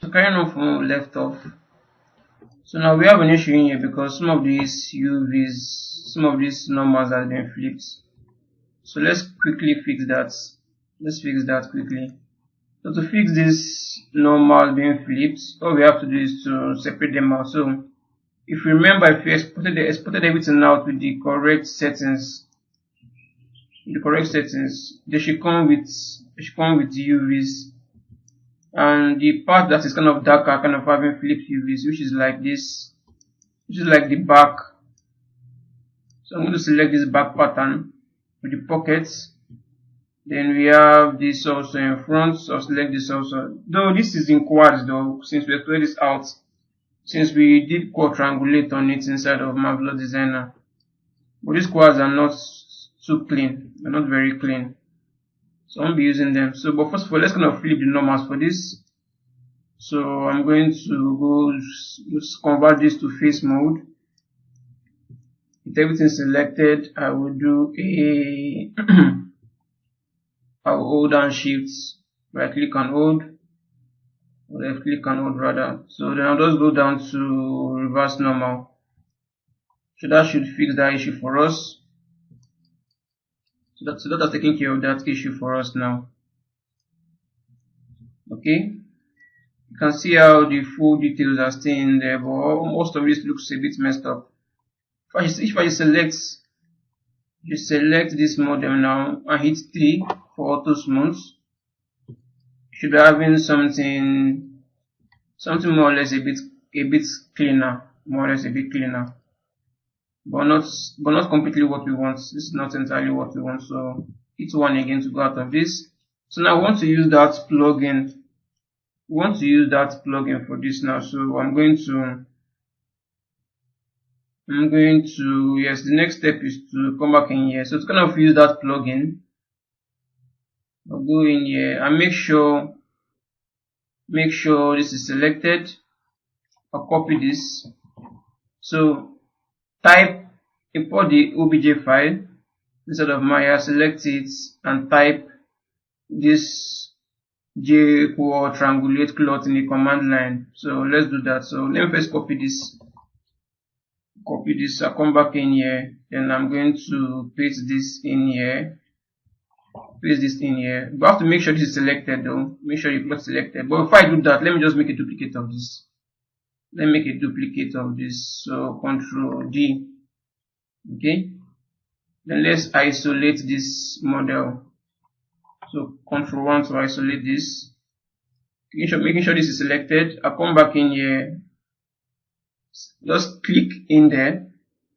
So carrying on from where we left off. So now we have an issue in here because some of these UVs, some of these normals have been flipped. So let's quickly fix that. Let's fix that quickly. So to fix this normal being flipped, all we have to do is to separate them out. So if you remember, if you exported everything out with the correct settings, they should come with UVs. And the part that is kind of darker, kind of having flipped UVs, which is like this, which is like the back. So I'm going to select this back pattern with the pockets. Then we have this also in front, so select this also. Though this is in quads though, since we cleared this out, since we did quadriangulate on it inside of Marvelous Designer. But these quads are not too clean, they're not very clean. So I won't be using them. So, but first of all, let's kind of flip the normals for this. So I'm going to go convert this to face mode. With everything selected, I will do a I will hold down shift, right click and hold, or left click and hold rather. So then I'll just go down to reverse normal. So that should fix that issue for us. So that has taken care of that issue for us now. Okay, you can see how the full details are staying there, but most of this looks a bit messed up. If I select this model now and hit 3 for auto smooth, you should be having something more or less a bit cleaner, but not completely what we want. This is not entirely what we want. So hit 1 again to go out of this. So now I want to use that plugin. We want to use that plugin for this now. So I'm going to yes, the next step is to come back in here. So to kind of use that plugin, I'll go in here and make sure this is selected. I'll copy this. So import the obj file instead of Maya, select it and type this Jquadcloth in the command line. So let's do that. So let me first copy this. I'll come back in here, then I'm going to paste this in here. You have to make sure this is selected though. Make sure you plot selected. But before I do that, let me just make a duplicate of this. So Control D. Okay. Then let's isolate this model. So Control 1 to isolate this. Making sure this is selected. I'll come back in here. Just click in there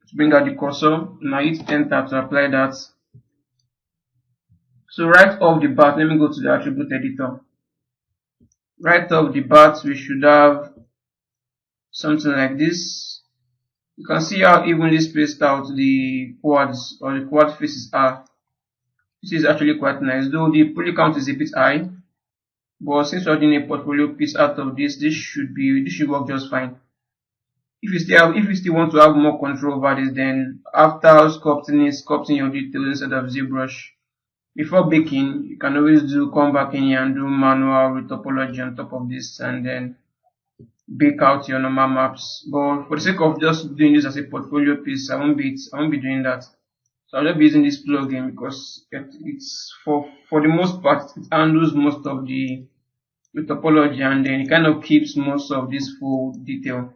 to bring out the cursor. Now hit enter to apply that. So right off the bat, let me go to the attribute editor. Right off the bat, we should have something like this. You can see how evenly spaced out the quads or the quad faces are. This is actually quite nice, though the poly count is a bit high. But since we're doing a portfolio piece out of this, this should work just fine. If you still want to have more control over this, then after sculpting your details instead of ZBrush, before baking, you can always come back in here and do manual retopology on top of this, and then bake out your normal maps. But for the sake of just doing this as a portfolio piece, I won't be doing that. So I'll just be using this plugin because it's for the most part it handles most of the topology, and then it kind of keeps most of this full detail.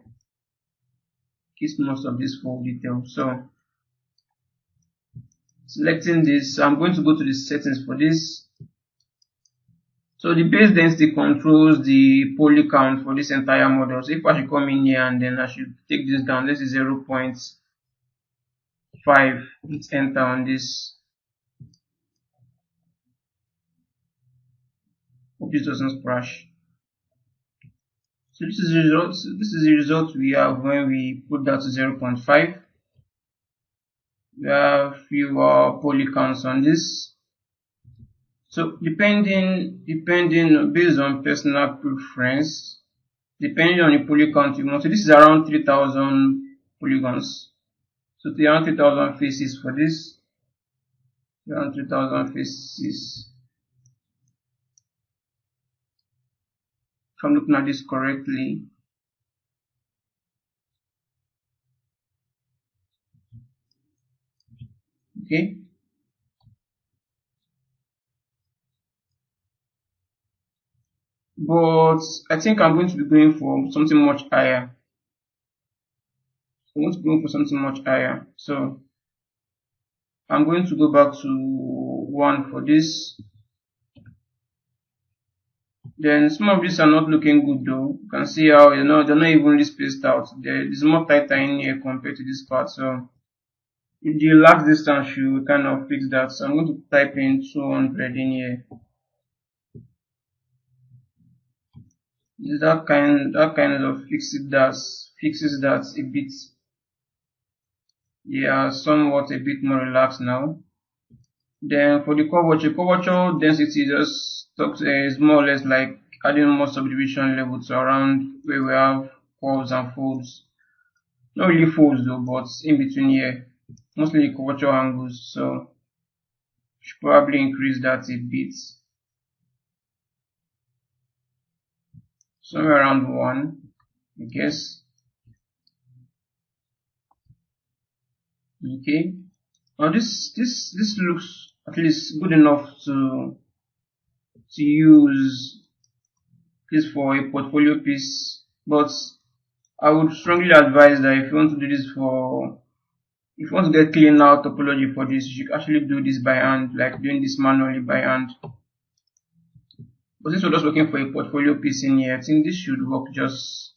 So selecting this, I'm going to go to the settings for this. So the base density controls the poly count for this entire model. So if I should come in here and then I should take this down, this is 0.5, hit enter on this. Hope this doesn't splash. So this is the result we have when we put that to 0.5. We have fewer poly counts on this. So depending based on personal preference, depending on the poly count you want. So this is around 3,000 polygons. So around 3,000 faces for this. Around 3,000 faces. if I'm looking at this correctly. Okay. But I think I'm going to be going for something much higher. I'm going to go for something much higher. So I'm going to go back to 1 for this. Then some of these are not looking good though. You can see how they're not evenly spaced out. There's more tighter in here compared to this part. So if the last distance should kind of fix that. So I'm going to type in 200 in here. That kind of fixes that a bit. They are somewhat a bit more relaxed now. Then for the curvature density is more or less like adding more subdivision levels around where we have curves and folds. Not really folds though, but in between here. Mostly curvature angles, so should probably increase that a bit. Somewhere around 1, I guess. Okay. Now this looks at least good enough to use this for a portfolio piece, but I would strongly advise that if you want to do this if you want to get clean out topology for this, you should actually do this by hand, like doing this manually by hand. But since we're just working for a portfolio piece in here, I think this should work just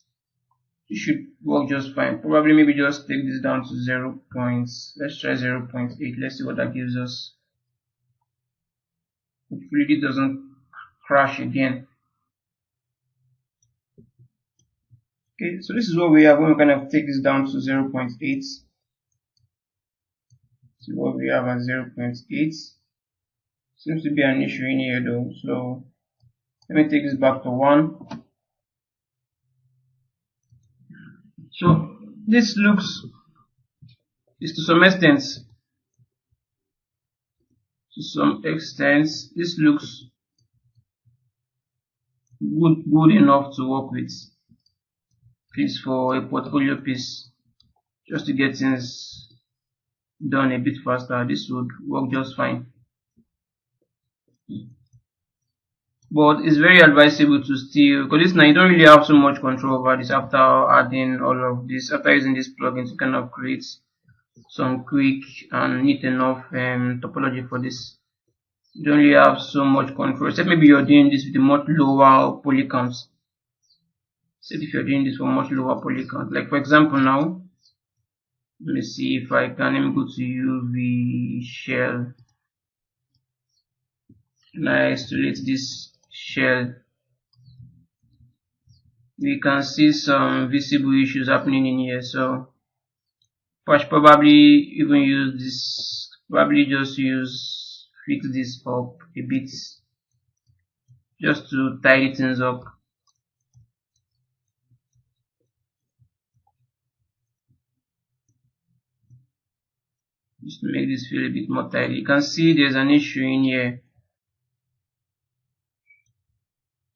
fine. Probably maybe just take this down to 0 points. Let's try 0.8. Let's see what that gives us. Hopefully it doesn't crash again. Okay, so this is what we have when we kind of take this down to 0.8. See what we have at 0.8. Seems to be an issue in here though, so let me take this back to 1. So this looks, to some extent, this looks good enough to work with. Please, for a portfolio piece, just to get things done a bit faster, this would work just fine. But it's very advisable to still, because this now you don't really have so much control over this after adding all of this, after using this plugin to kind of create some quick and neat enough topology for this. You don't really have so much control, except maybe you're doing this with a much lower poly counts. Except if you're doing this for much lower poly count. Like for example now, let me see if I can, let me go to UV shell and I isolate this shell. We can see some visible issues happening in here, so I should probably even use this, fix this up a bit just to tidy things up. Just to make this feel a bit more tidy. You can see there's an issue in here.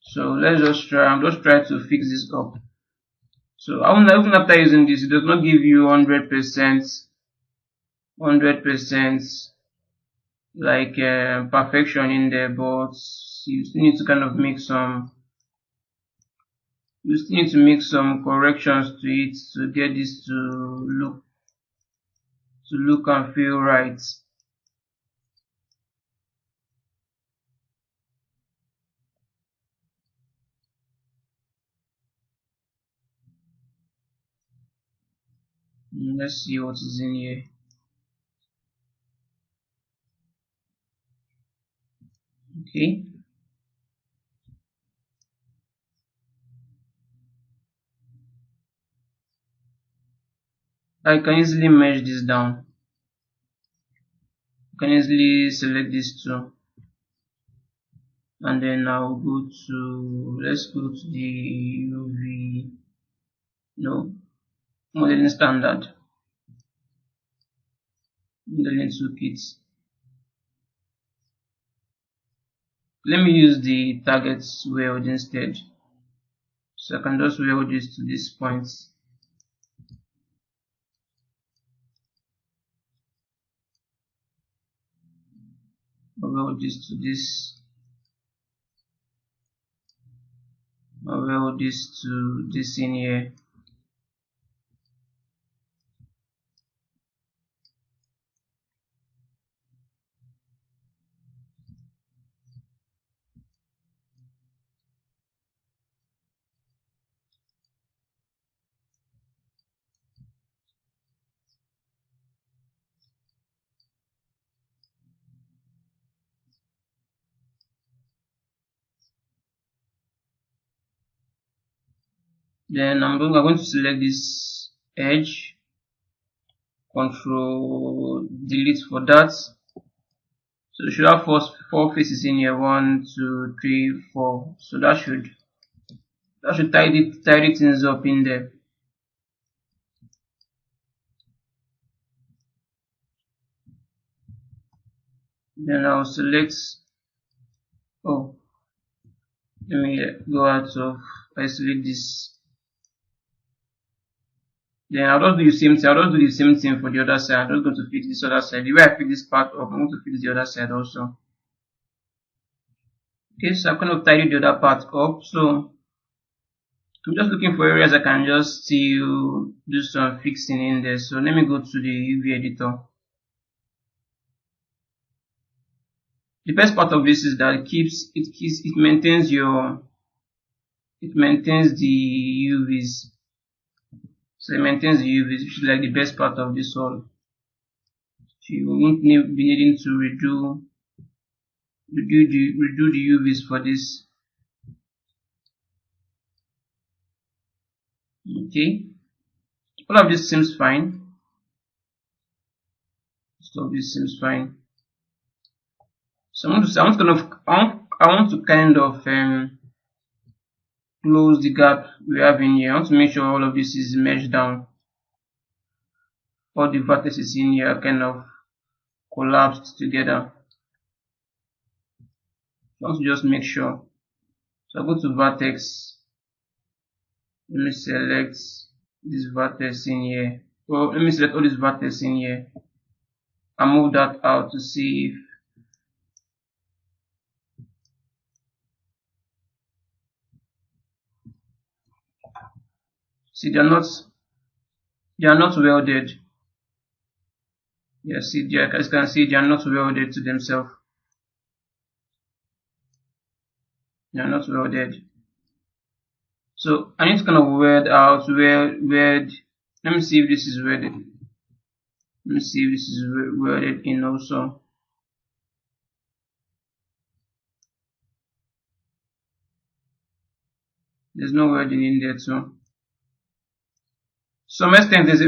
So let's just try, I'm just trying to fix this up. So even after using this, it does not give you 100% like perfection in there, but you still need to kind of make some, corrections to it to get this to look and feel right. Let's see what is in here. Okay. I can easily merge this down. I can easily select this too. And then I'll go to, let's go to the UV, no, modeling standard, modeling toolkits. Let me use the targets world instead. So I can just weld this to this point. Weld this to this. Weld this to this in here. Then I'm going to select this edge, Control Delete for that. So we should have four faces in here. 1, 2, 3, 4. So that should tidy things up in there. Then I'll select. Oh, let me go out of isolate this. Then I'll just do the same thing. I'll just do the same thing for the other side. I'm just going to fix this other side. The way I fix this part up, I'm going to fix the other side also. Okay, so I've kind of tidied the other part up. So I'm just looking for areas I can just still do some fixing in there. So let me go to the UV editor. The best part of this is that it maintains the UVs. So it maintains the UVs, which is like the best part of this all. So you won't be needing to redo the UVs for this. Okay, all of this seems fine. All of this seems fine. So I want to kind of close the gap we have in here. I want to make sure all of this is meshed down. All the vertices in here are kind of collapsed together. I want to just make sure. So I go to vertex. Let me select this vertex in here. Well, let me select all these vertices in here and move that out to see if see they are not welded. Yeah, see, as you can see, they are not welded to themselves. They are not welded. So I need to kind of weld out weld. Let me see if this is welded. Let me see if this is welded in also. There's no welding in there too. Some extent there's a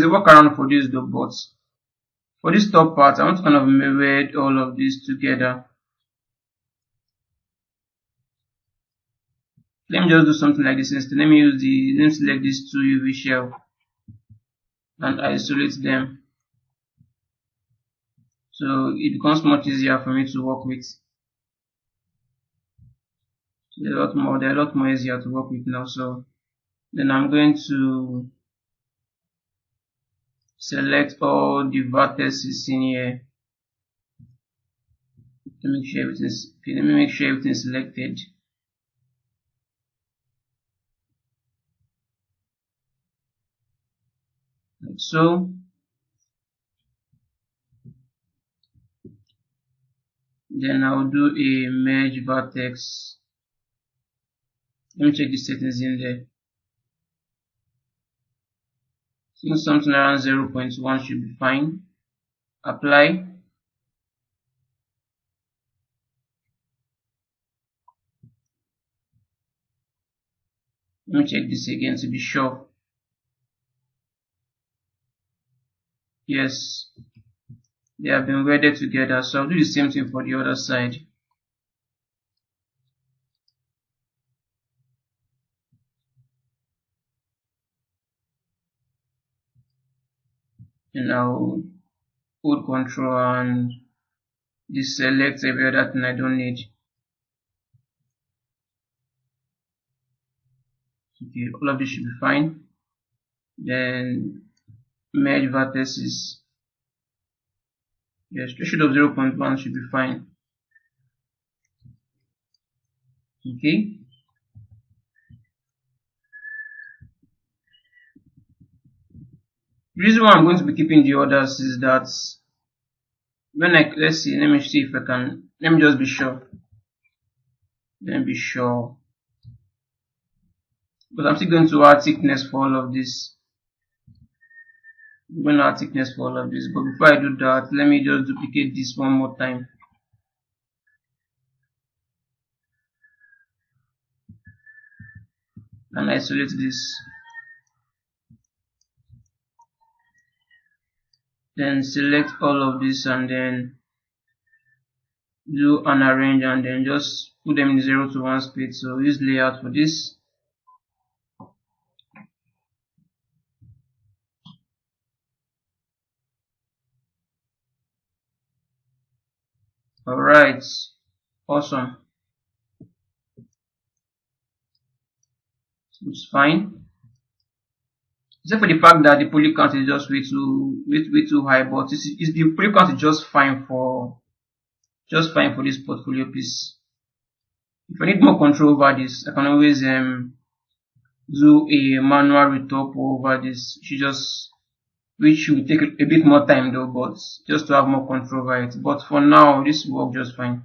workaround for this though, but for this top part, I want to kind of weld all of this together. Let me just do something like this instead. Let me select these two UV shell and isolate them. So it becomes much easier for me to work with. They're a lot more easier to work with now. So then I'm going to select all the vertices in here. Let me make sure everything's selected. Like so. Then I'll do a merge vertex. Let me check the settings in there. So something around 0.1 should be fine. Apply. Let me check this again to be sure. Yes, they have been welded together. So I'll do the same thing for the other side. And I'll hold Control and deselect every other thing I don't need. Okay, all of this should be fine. Then merge vertices. Yes, threshold of 0.1 should be fine. Okay. The reason why I'm going to be keeping the others is that when let's see, let me see if I can, let me just be sure. Let me be sure. But I'm still going to add thickness for all of this. I'm going to add thickness for all of this. But before I do that, let me just duplicate this one more time. And isolate this. Then select all of this and then do an arrange and then just put them in 0 to 1 speed. So use layout for this. Alright, awesome. It's fine. Except for the fact that the poly count is just way too high, but the poly count is just fine for this portfolio piece. If I need more control over this, I can always do a manual retopo over this, which will take a bit more time though, but just to have more control over it. But for now, this will work just fine.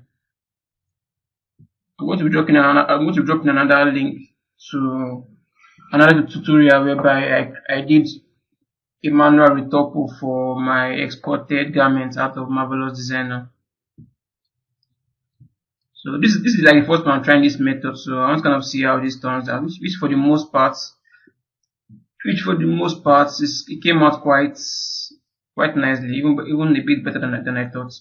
I'm going to be dropping another link to another tutorial whereby I did a manual retopo for my exported garments out of Marvelous Designer. So this is like the first time I'm trying this method, so I want to kind of see how this turns out. Which for the most part, it came out quite nicely, even a bit better than I thought.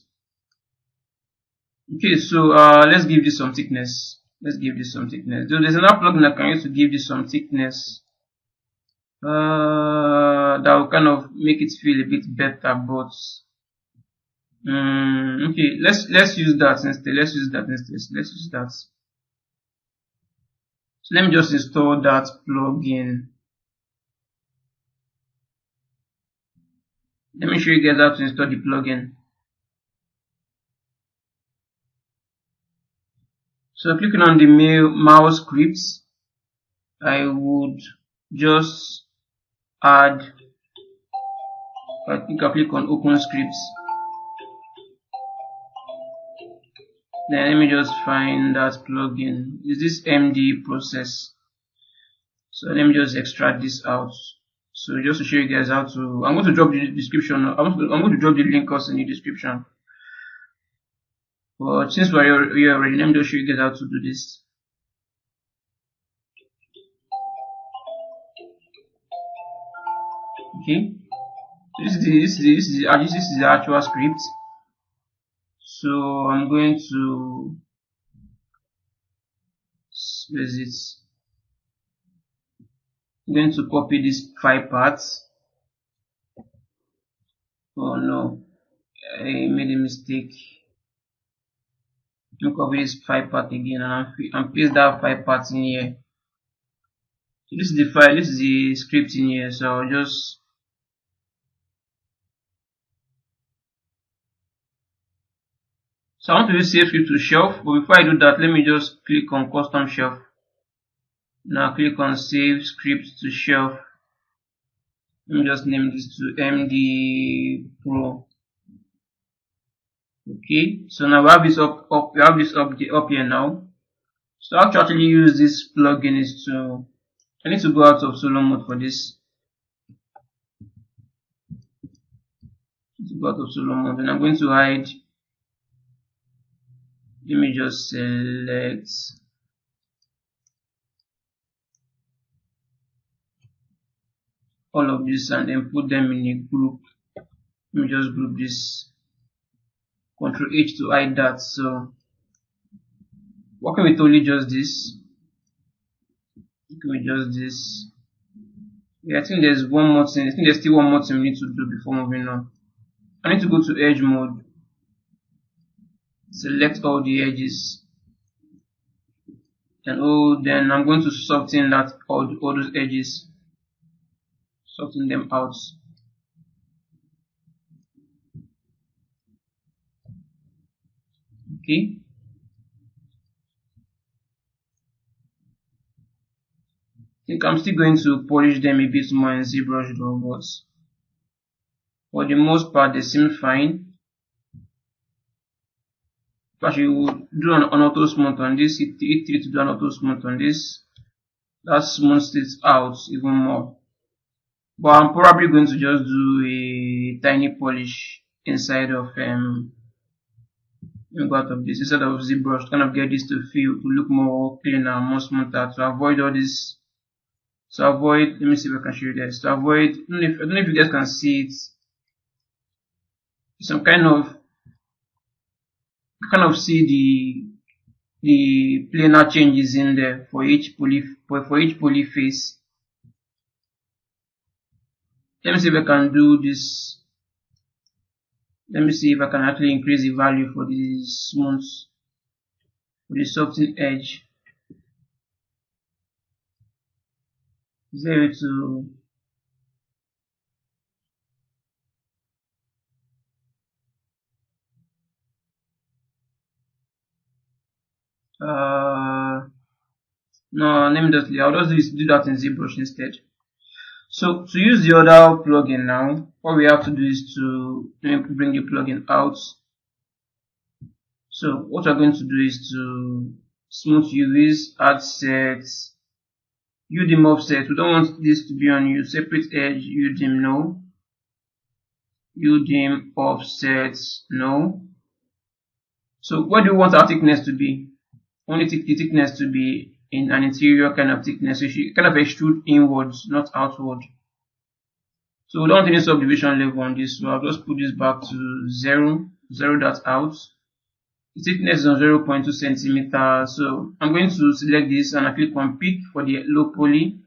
Okay, so let's give this some thickness. There's another plugin I can use to give this some thickness. That will kind of make it feel a bit better, but okay, let's use that instead. So let me just install that plugin. Let me show you guys how to install the plugin. So clicking on the mouse scripts, I would just add, I think I'll click on open scripts. Then let me just find that plugin. Is this MD process? So let me just extract this out. So just to show you guys how to, I'm going to drop the description. I'm going to drop the link also in the description. But since we're here already, let me just show you guys how to do this. Okay. This is the actual script. So I'm going to, where is it? I'm going to copy these 5 parts. Oh no, I made a mistake. Let me copy this 5 part again and paste that 5 parts in here. So this is the file, this is the script in here. So I'll just I want to use save script to shelf, but before I do that, let me just click on custom shelf. Now click on save script to shelf. Let me just name this to MD Pro. Okay, so now we have this up here now. So how to actually use this plugin is I need to go out of solo mode for this. Go out of solo mode, and I'm going to hide. Let me just select all of this and then put them in a group. Let me just group this. Ctrl H to hide that. So working with only just this. Yeah, I think there's one more thing. I think there's still one more thing we need to do before moving on. I need to go to edge mode. Select all the edges. then I'm going to soften that all those edges, soften them out. Okay. I think I'm still going to polish them a bit more in ZBrush though, but for the most part they seem fine. But you do an auto smooth on this, hit 3 to do an auto smooth on this. That smooths it out even more. But I'm probably going to just do a tiny polish inside of out of this instead of ZBrush to kind of get this to look more clean and more smoother, to avoid all this, let me see if I can show you this, to avoid, I don't know if you guys can see it, some kind of see the planar changes in there for each poly face. Let me see if I can do this. Let me see if I can actually increase the value for the smooth, for the soften edge. 0 to no, let me just, I'll just do that in ZBrush instead. So to use the other plugin now, what we have to do is to bring the plugin out. So what we're going to do is to smooth UVs, add sets, UDIM offset. We don't want this to be on you. Separate edge, UDIM no. UDIM offset no. So what do you want our thickness to be? Only the thickness to be in an interior kind of thickness. So you should kind of extrude inwards, not outward. So we don't want any subdivision level on this, so I'll just put this back to 0 that out. The thickness is on 0.2 centimeters. So I'm going to select this and I click on pick for the low poly.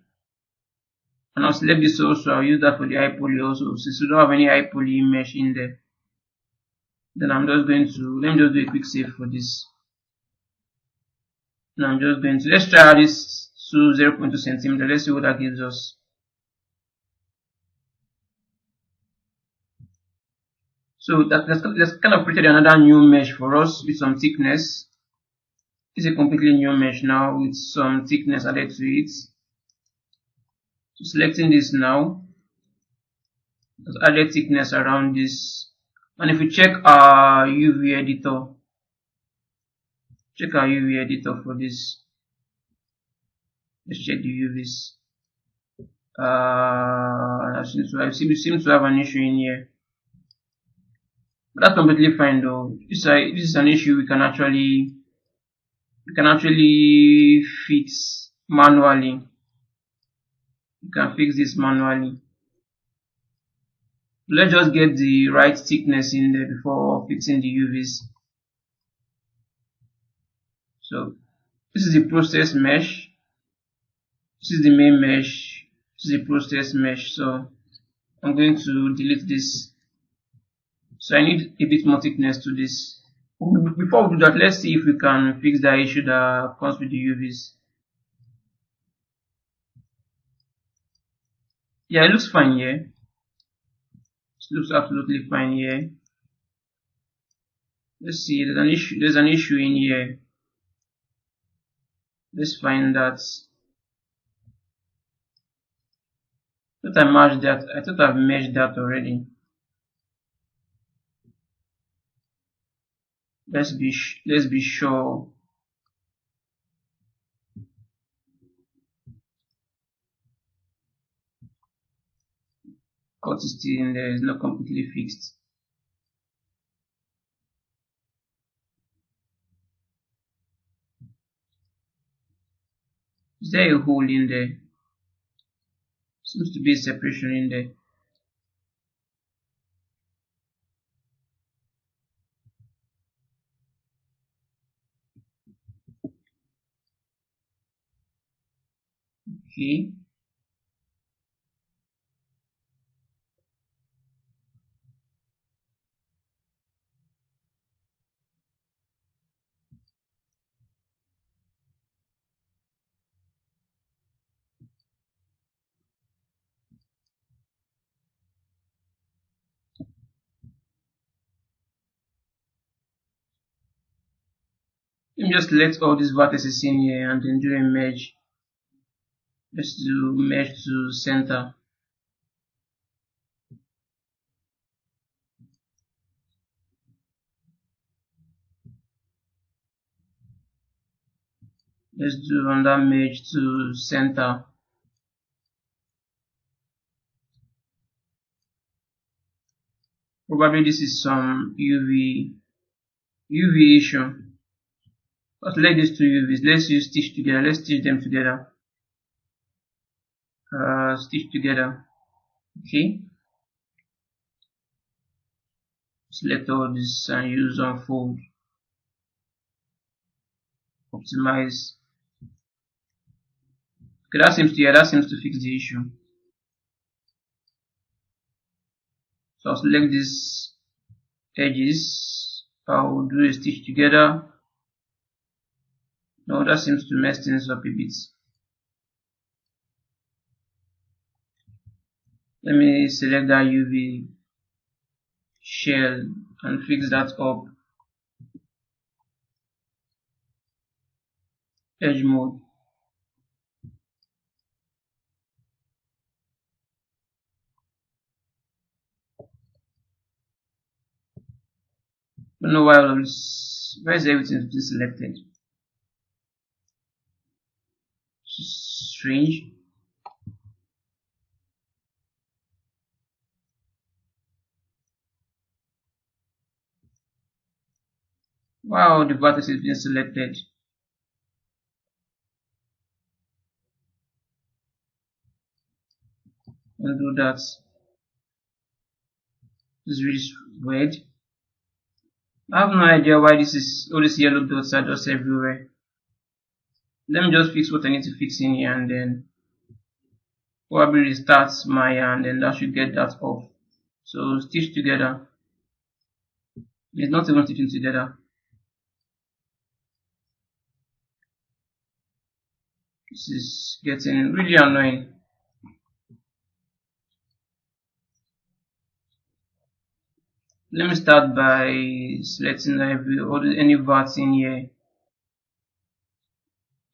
And I'll select this also, I'll use that for the high poly also. Since we don't have any high poly mesh in there, then I'm just going to, let me just do a quick save for this. And I'm just going to, let's try this to 0.2 centimeters. Let's see what that gives us. So that's kind of created another new mesh for us with some thickness. It's a completely new mesh now with some thickness added to it. So selecting this now, let's add a thickness around this. And if we check our UV editor, for this. Let's check the UVs. I seem to have an issue in here. But that's completely fine though. This is an issue we can actually fix manually. You can fix this manually. Let's just get the right thickness in there before fixing the UVs. So this is the process mesh. This is the main mesh. This is the process mesh. So I'm going to delete this. So I need a bit more thickness to this. Before we do that, let's see if we can fix the issue that comes with the UVs. Yeah, it looks fine here. It looks absolutely fine here. Let's see, there's an issue in here. Let's find that. I thought I've meshed that already. Let's be sure. Cut is still in there, it's not completely fixed. Is there a hole in there? Seems to be a separation in there. Okay. Let me just select all these vertices in here and then do a merge. Let's do merge to center. Let's do another merge to center. Probably this is some UV issue. But select these two UVs. Let's use stitch together. Let's stitch them together. Stitch together. Okay. Select all this and use unfold. Optimize. Okay, that seems to fix the issue. So I'll select these edges. I'll do a stitch together. No, that seems to mess things up a bit. Let me select that UV shell and fix that up. Edge mode. I don't know why all of this. Why is everything selected? Strange. Wow, the vertex is being selected. And do that. This is really weird. I have no idea why all these yellow dots are just everywhere. Let me just fix what I need to fix in here and then probably restart Maya and then that should get that off. So stitch together. It's not even stitching together. This is getting really annoying. Let me start by selecting any verts in here.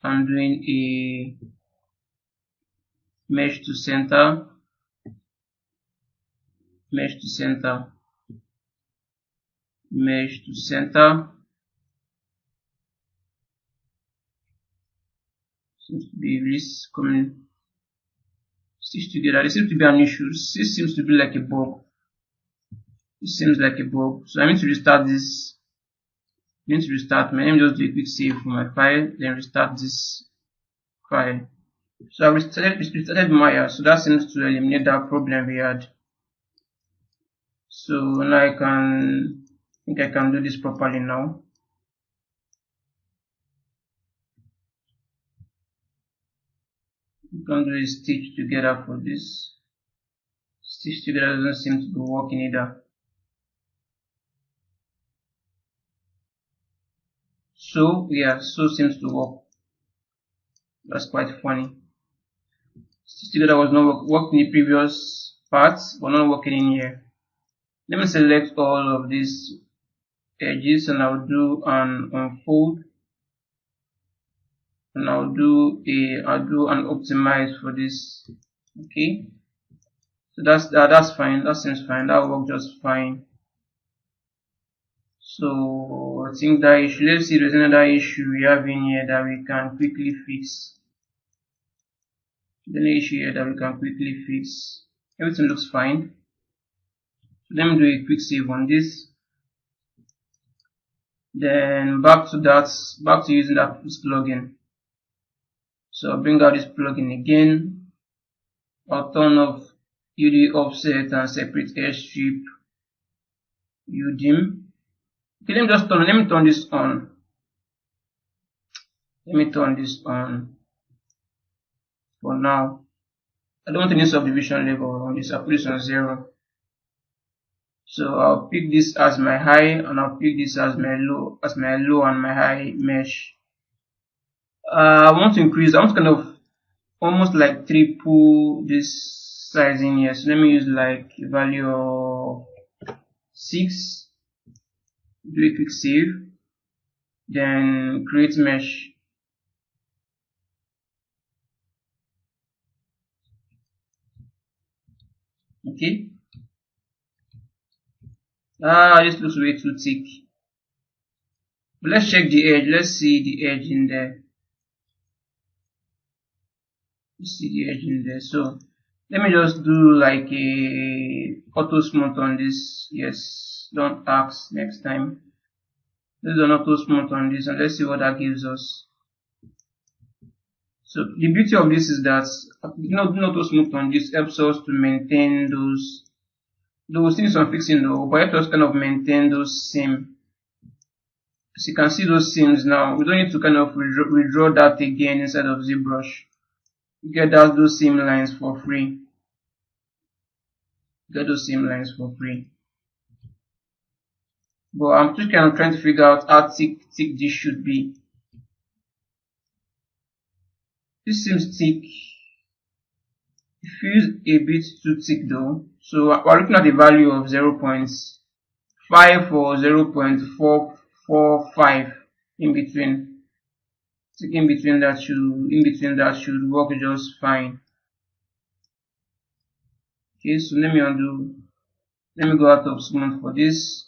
I'm doing a mesh to center, mesh to center, mesh to center. Seems to be this coming stitch together. There seems to be an issue. This seems to be like a bug. It seems like a bug. So I need to restart this. I need to restart my. Let me just do a quick save for my file, then restart this file. So I restarted Maya, so that seems to eliminate that problem we had. So now I think I can do this properly now. You can do a stitch together for this. Stitch together doesn't seem to be working either. So yeah, so seems to work. That's quite funny. Stitch together was not worked in the previous parts, but not working in here. Let me select all of these edges and I'll do an unfold. And I'll do an optimize for this. Okay. So that's fine. That seems fine. That will work just fine. So I think that issue. Let's see if there's another issue we have in here that we can quickly fix. The issue here that we can quickly fix. Everything looks fine. So let me do a quick save on this. Then back to using this plugin. So I'll bring out this plugin again. I'll turn off UD offset and separate airstrip UDIM. Okay, let me turn this on. Let me turn this on for now. I don't want any subdivision level on this. I'll put this on 0. So I'll pick this as my high and I'll pick this as my low and my high mesh. I want to kind of almost like triple this size in here. So let me use like a value of 6. Do a quick save. then create mesh. Okay. This looks way too thick. But let's check the edge. Let's see the edge in there. Let's see the edge in there. So let me just do like a auto smooth on this. Yes, don't ask next time. Let's do an auto smooth on this and let's see what that gives us. So the beauty of this is that doing auto smooth on this helps us to maintain those things I'm fixing though, but helps us kind of maintain those seams. As you can see those seams now, we don't need to kind of redraw that again inside of ZBrush. You get those seam lines for free. Get those seam lines for free. But I'm just kind of trying to figure out how thick this should be. This seems thick. It feels a bit too thick though. So we're looking at a value of 0.5 or 0.445 in between. In between that should work just fine. Okay, so let me go out of smooth for this.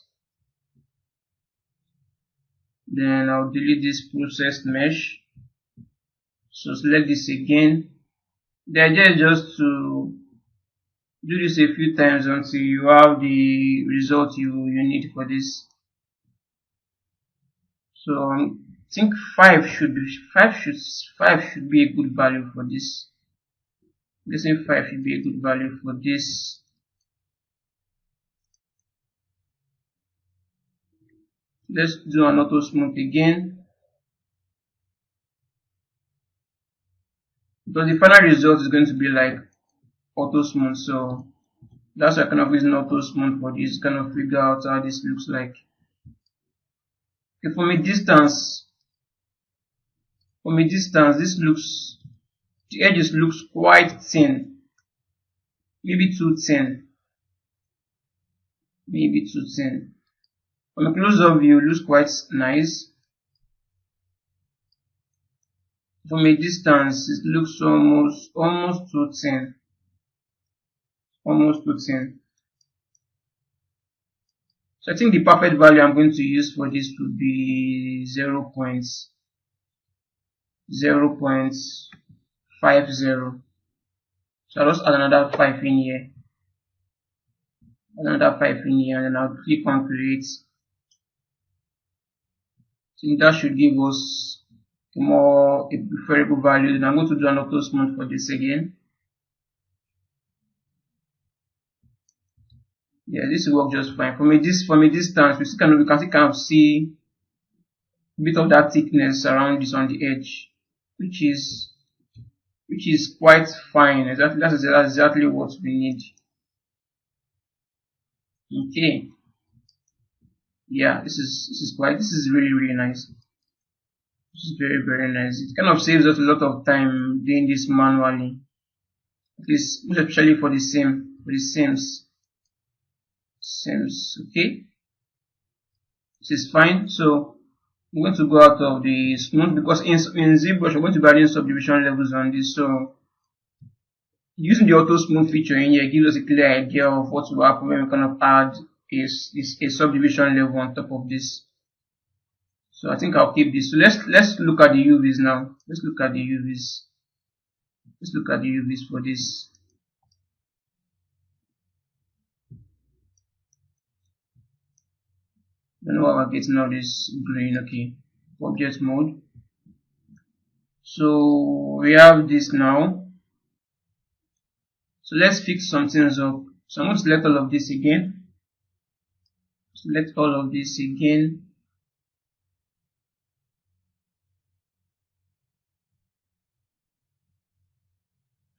Then I'll delete this processed mesh. So select this again. The idea is just to do this a few times until you have the result you need for this. So I think 5 should be a good value for this. Let's say 5 should be a good value for this. Let's do an auto smooth again. Because the final result is going to be like auto smooth, so that's why I kind of using auto smooth for this, kind of figure out how this looks like. Okay, from a distance, the edges looks quite thin, maybe too thin. From a close-up view, it looks quite nice. From a distance, it looks almost too thin. So I think the perfect value I'm going to use for this would be 0.50. So I'll just add another 5 in here. And then I'll click on create. I think that should give us a preferable value. Then I'm going to do an auto smooth for this again. Yeah, this will work just fine. From a distance, we can see a bit of that thickness around this on the edge, which is quite fine. That's exactly what we need. Okay. Yeah, this is really nice. This is very nice. It kind of saves us a lot of time doing this manually. At least, especially for the seams. Okay. This is fine. So I'm going to go out of the smooth because in ZBrush I'm going to be adding subdivision levels on this. So using the auto smooth feature in here gives us a clear idea of what will happen when we kind of add a subdivision level on top of this. So I think I'll keep this. So let's look at the UVs now. Let's look at the UVs for this. I don't know why we're getting all this green. Okay, object mode. So we have this now. So let's fix some things up. So I'm going to select all of this again.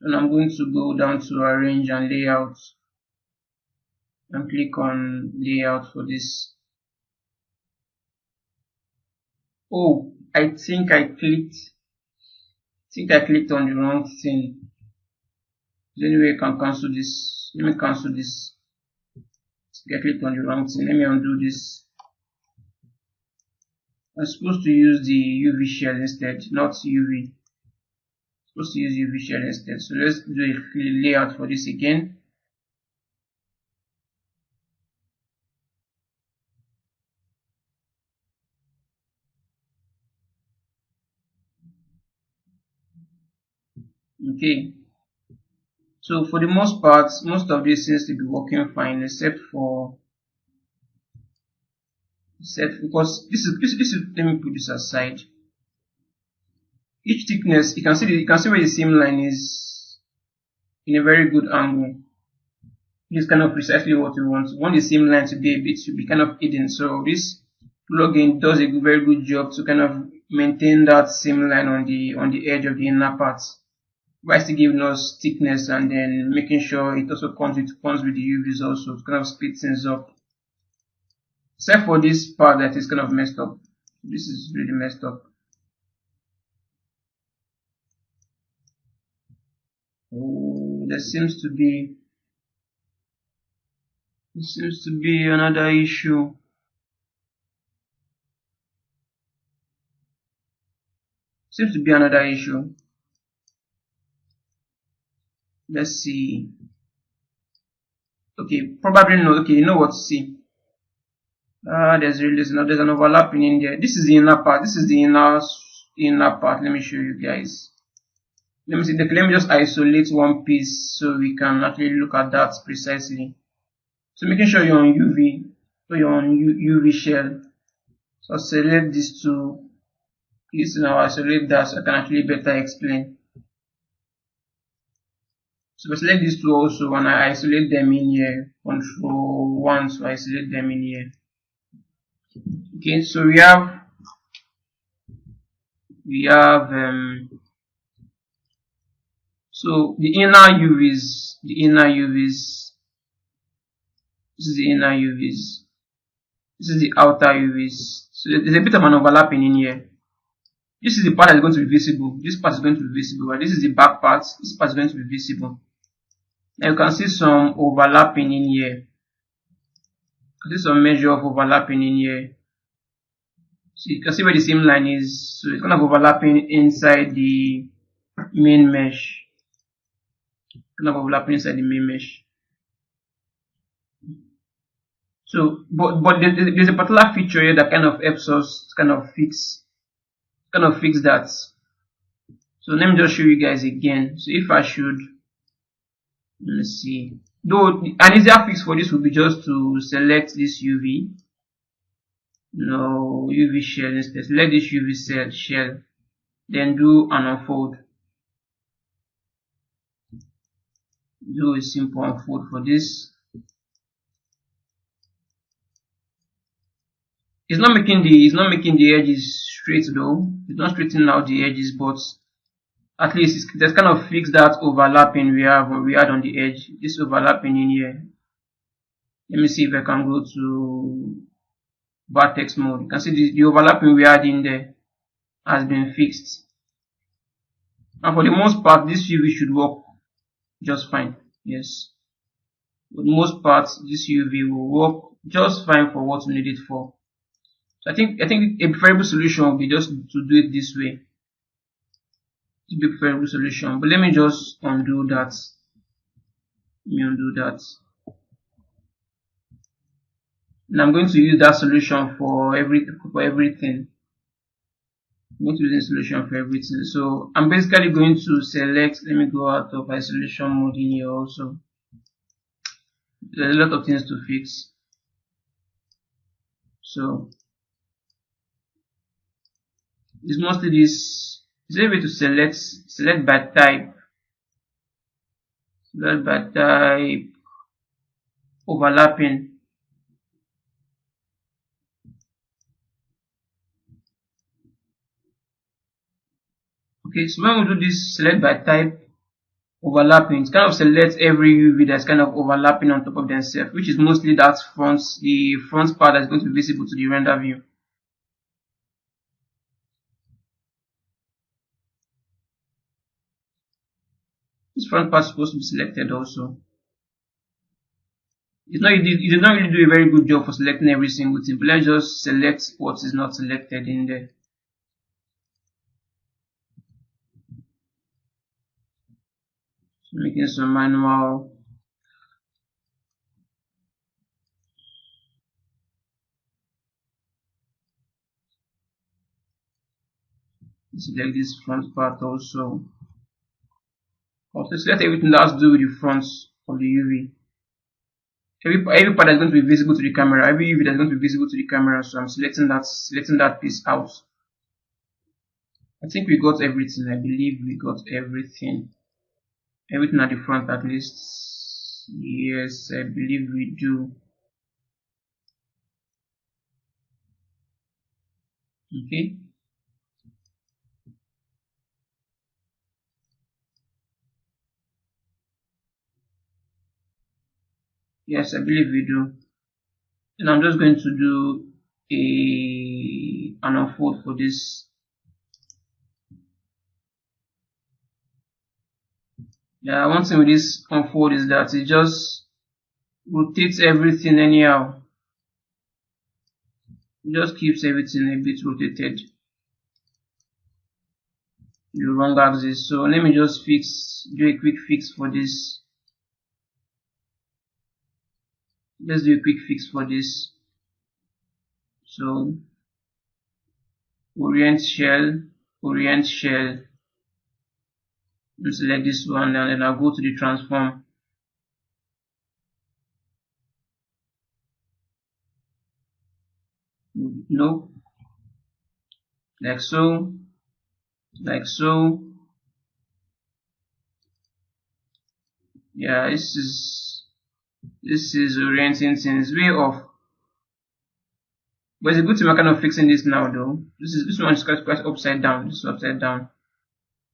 And I'm going to go down to arrange and layout and click on layout for this. Oh, I think I clicked on the wrong thing. Anyway, I can cancel this. Let me cancel this. I clicked on the wrong thing. Let me undo this. I'm supposed to use the UV shell instead, not UV. I'm supposed to use UV shell instead. So let's do a layout for this again. Okay. So for the most part, most of this seems to be working fine, except because this is let me put this aside. Each thickness, you can see where the seam line is in a very good angle. This is kind of precisely what we want. We want the seam line to be kind of hidden. So this plugin does a very good job to kind of maintain that seam line on the edge of the inner part, while still giving us thickness, and then making sure it also comes with the UVs also to kind of speed things up. Except for this part that is kind of messed up. This is really messed up. Oh, there seems to be another issue. Seems to be another issue. Let's see. Okay, probably no. Okay, you know what? See. There's an overlapping in there. This is the inner part. This is the inner part. Let me show you guys. Let me just isolate one piece so we can actually look at that precisely. So making sure you're on UV, so you're on UV shell. So select these two. Please now isolate that so I can actually better explain. So I select these two also, and I isolate them in here. Control 1 to isolate them in here. Okay, so we have so the inner UVs, this is the inner UVs, this is the outer UVs. So there's a bit of an overlapping in here. This is the part that is going to be visible. This part is going to be visible, but this is the back part. This part is going to be visible. Now you can see some overlapping in here. This is some measure of overlapping in here. So you can see where the seam line is. So it's kind of overlapping inside the main mesh. Kind of overlapping inside the main mesh. So, but there's a particular feature here that kind of helps us kind of fix that. So let me just show you guys again. So if I should, let's see. Though an easier fix for this would be just to select this UV. No, UV shell instead. Select this UV shell. Then do an unfold. Do a simple unfold for this. It's not making the edges straight though. It's not straightening out the edges, but at least there's kind of fixed that overlapping we had on the edge. This overlapping in here. Let me see if I can go to vertex mode. You can see the overlapping we had in there has been fixed. And for the most part, this UV should work just fine. Yes. For the most part, this UV will work just fine for what we need it for. So I think a preferable solution would be just to do it this way. To be a preferable solution. But let me just undo that. Let me undo that. And I'm going to use that solution for everything. I'm going to use the solution for everything. So I'm basically going to select, let me go out of isolation mode in here also. There's a lot of things to fix. So it's mostly this. Is there a way to select by type? Select by type, overlapping. Okay, so when we do this select by type overlapping, it kind of selects every UV that's kind of overlapping on top of themselves, which is mostly the front part that's going to be visible to the render view. This front part is supposed to be selected also. You did not really do a very good job for selecting every single thing, but let's just select what is not selected in there. So making some manual. Select this front part also. Also select everything that has to do with the front of the UV. Every part that's going to be visible to the camera, every UV that's going to be visible to the camera, so I'm selecting that piece out. I think we got everything. I believe we got everything. Everything at the front at least. Yes, I believe we do. Okay. Yes, I believe we do. And I'm just going to do an unfold for this. Yeah, one thing with this unfold is that it just rotates everything anyhow. It just keeps everything a bit rotated in the wrong axis. So let me just do a quick fix for this. Let's do a quick fix for this. So orient shell. And select this one, and then I'll go to the transform. Nope. Like so. Yeah, this is orienting things way off. But it's a good thing we're kind of fixing this now though. This one is quite upside down. This is upside down.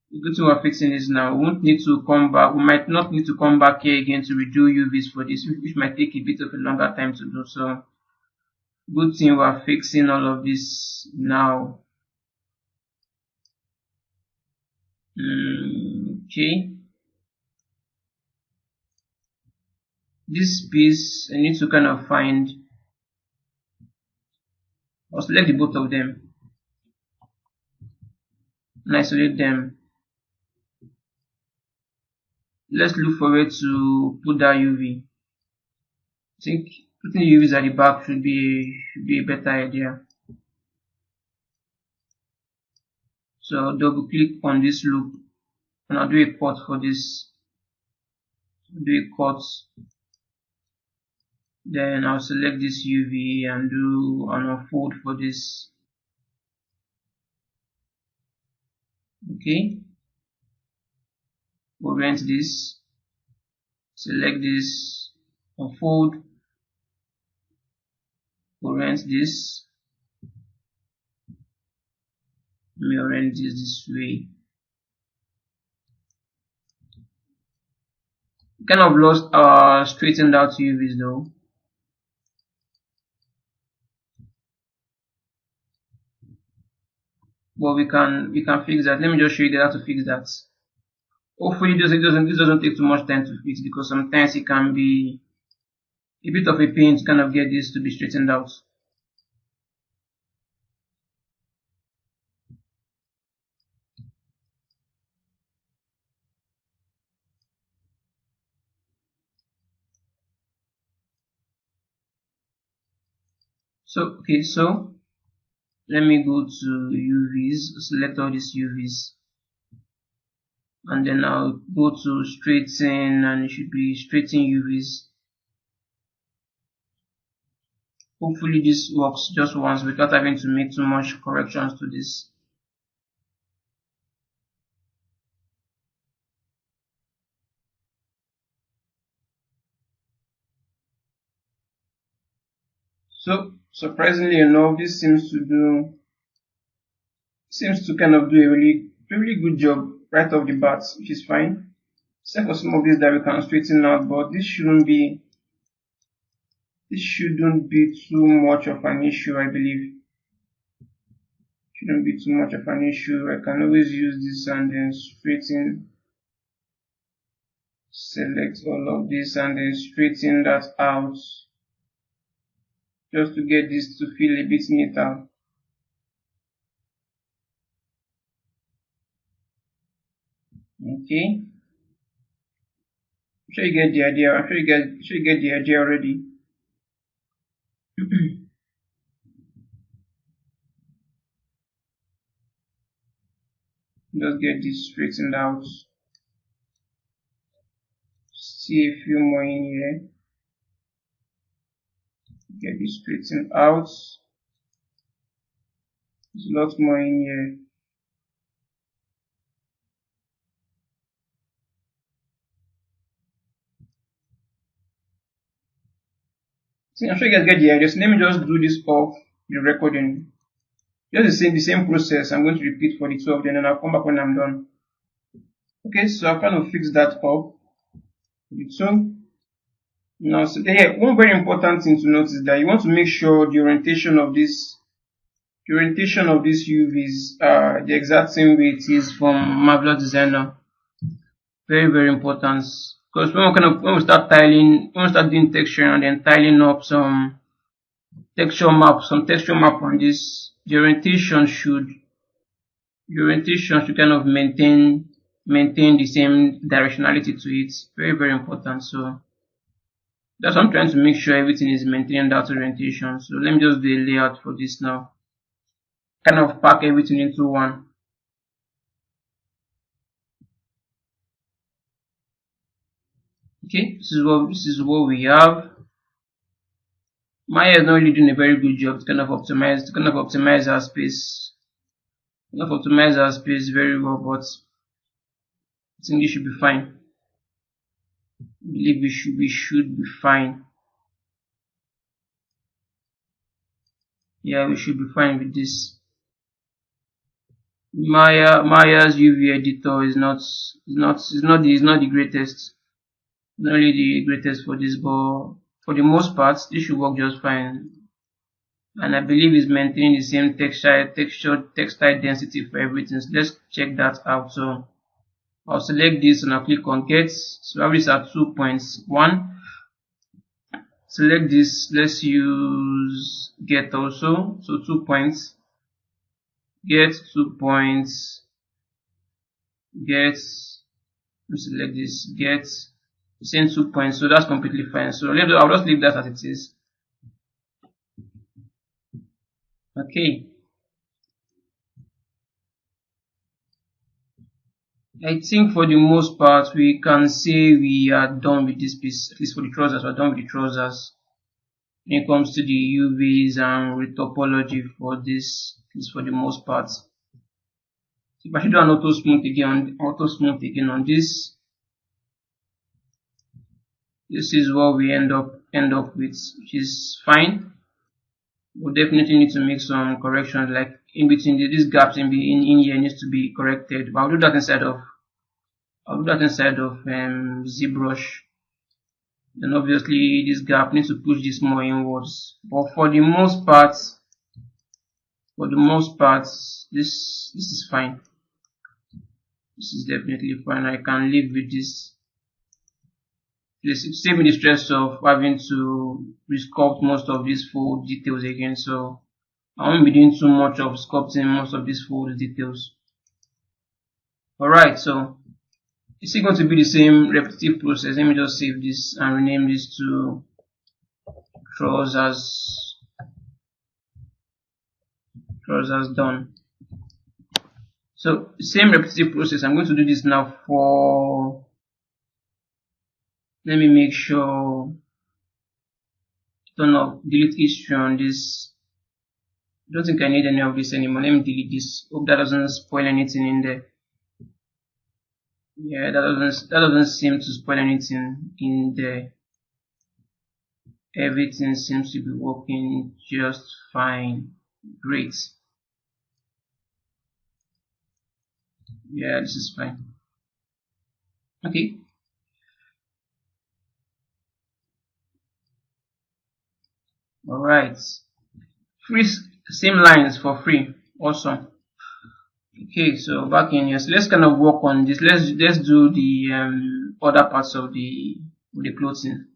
The good thing we're fixing this now. We won't need to come back. We might not need to come back here again to redo UVs for this, which might take a bit of a longer time to do. So good thing we're fixing all of this now. Okay. This piece I need to kind of find. I'll select the both of them and isolate them. Let's look for where to put that UV. I think putting the UVs at the back should be a better idea. So I'll double click on this loop and I'll do a cut for this. Do a cut. Then I'll select this UV and do an unfold for this. Okay. Orient this. Select this. Unfold. Orient this. Let me orient this way. Kind of lost our straightened out UVs though. But we can fix that. Let me just show you how to fix that. Hopefully this doesn't take too much time to fix, because sometimes it can be a bit of a pain to kind of get this to be straightened out. So let me go to UVs, select all these UVs, and then I'll go to straighten, and it should be straighten UVs. Hopefully this works just once without having to make too much corrections to this. So surprisingly enough, this seems to kind of do a really good job right off the bat, which is fine. Except for some of these that we can straighten out, but this shouldn't be too much of an issue, I believe. Shouldn't be too much of an issue. I can always use this and then select all of this and then straighten that out just to get this to feel a bit neater. Okay, I'm sure you get the idea. I'm sure you get the idea already. Just get this straightened out. See a few more in here. Get this straightened out. There's a lot more in here. See, I'm sure you guys get the idea. So let me just do this off the recording. Just the same process. I'm going to repeat for the two of them, and I'll come back when I'm done. Okay, so I've kind of fixed that up. The two. Now, so yeah, one very important thing to note is that you want to make sure the orientation of this UVs are the exact same way it is from Marvelous Designer. Very, very important. Because when we start doing texture and then tiling up some texture map on this, the orientation should kind of maintain the same directionality to it. Very, very important. So that's what I'm trying to make sure everything is maintaining that orientation. So let me just do a layout for this now. Kind of pack everything into one. Okay, this is what we have. Maya is not really doing a very good job to kind of optimize our space. Optimize our space very well, but I think it should be fine. I believe we should be fine. Yeah, we should be fine with this. Maya's UV editor is not the greatest. Not really the greatest for this, but for the most part, this should work just fine. And I believe it's maintaining the same textile density for everything. So let's check that out. So I'll select this and I'll click on get. So I have this at 2.1. Select this. Let's use get also. So 2 points. Get 2 points. Get. Select this. Get. Same 2 points. So that's completely fine. So I'll just leave that as it is. Okay. I think for the most part we can say we are done with this piece. At least for the trousers, we're done with the trousers. When it comes to the UVs and retopology for this, at least for the most part. So if I should do an auto smooth again on this, this is what we end up with, which is fine. We'll definitely need to make some corrections, like in between these gaps in here needs to be corrected. But I'll do that inside of ZBrush. And obviously this gap needs to push this more inwards. But for the most part, this is fine. This is definitely fine. I can live with this. Save me the stress of having to resculpt most of these fold details again. So I won't be doing too much of sculpting most of these fold details. Alright, so it's still going to be the same repetitive process. Let me just save this and rename this to trousers done. So same repetitive process. I'm going to do this now for, let me make sure, turn off, delete history on this. I don't think I need any of this anymore. Let me delete this. Hope that doesn't spoil anything in there. Yeah, that doesn't seem to spoil anything in there. Everything seems to be working just fine. Great. Yeah, this is fine. Okay. Alright. Free, same lines for free. Awesome. Okay, so back in here. So let's kind of work on this. Let's do the other parts of the clothing.